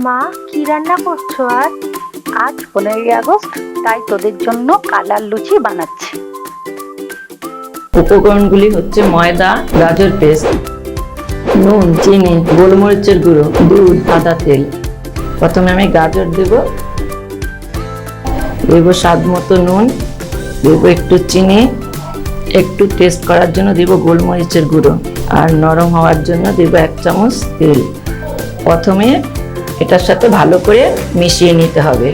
মা, কি রান্না করছো আজ? আজ 15ই আগস্ট, তাই তোদের জন্য কালার লুচি বানাচ্ছি। উপকরণগুলি হচ্ছে ময়দা, গাজর পেস্ট, নুন, চিনি, গোলমরিচের গুঁড়ো, দুধ, সাদা তেল। প্রথমে আমি গাজর দেব স্বাদ মতো নুন, দেব একটু চিনি, একটু টেস্ট করার জন্য দেব গোলমরিচের গুঁড়ো, আর নরম হওয়ার জন্য দেব 1 চামচ তেল। প্রথমে এটার সাথে ভালো করে মিশিয়ে নিতে হবে।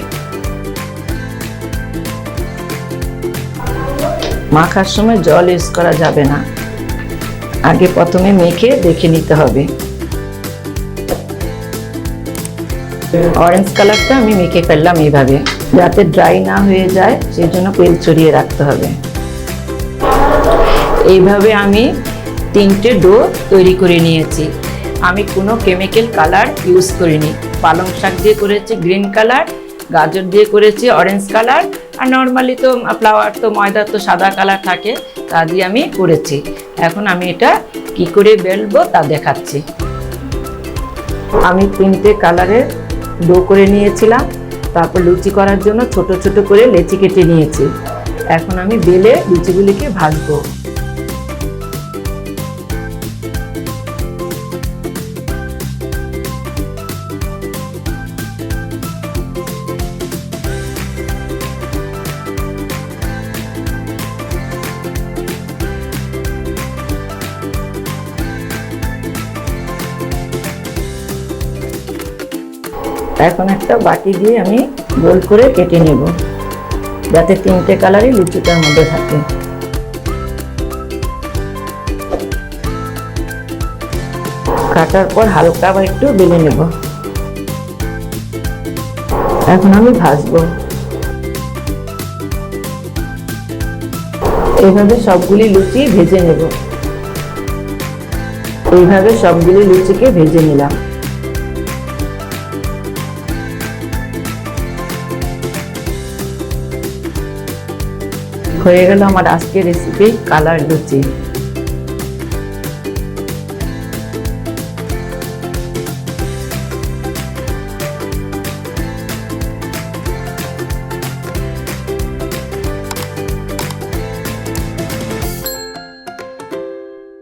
মাখার সময় জল ইউজ করা যাবে না, আগে প্রথমে মেখে দেখে নিতে হবে। অরেঞ্জ কালারটা আমি মেখে ফেললাম এইভাবে, যাতে ড্রাই না হয়ে যায়, সেই জন্য তেল ছড়িয়ে রাখতে হবে। এইভাবে আমি 3টে ডো তৈরি করে নিয়েছি। আমি কোনো কেমিক্যাল কালার ইউজ করিনি। পালং শাক দিয়ে করেছি গ্রিন কালার, গাজর দিয়ে করেছি অরেঞ্জ কালার, আর নর্মালি তো ফ্লাওয়ার তো ময়দা তো সাদা কালার থাকে, তা দিয়ে আমি করেছি। এখন আমি এটা কি করে বেলবো তা দেখাচ্ছি। আমি 3টে কালারের ডো করে নিয়েছিলাম, তারপর লুচি করার জন্য ছোট ছোট করে লেচি কেটে নিয়েছি। এখন আমি বেলে লুচিগুলিকে ভাজবো। এখন একটা বাটি দিয়ে আমি গোল করে কেটে নেব, যাতে 3টে কালারই লুচিটার মধ্যে থাকে। কাটার পর হালকা বা একটু বেলে নেব। এখন আমি ভাজবো। এইভাবে সবগুলি লুচি ভেজে নেব। এইভাবে সবগুলি লুচিকে ভেজে নিলাম। হয়ে গেল আমার আজকের রেসিপি কালার লুচি।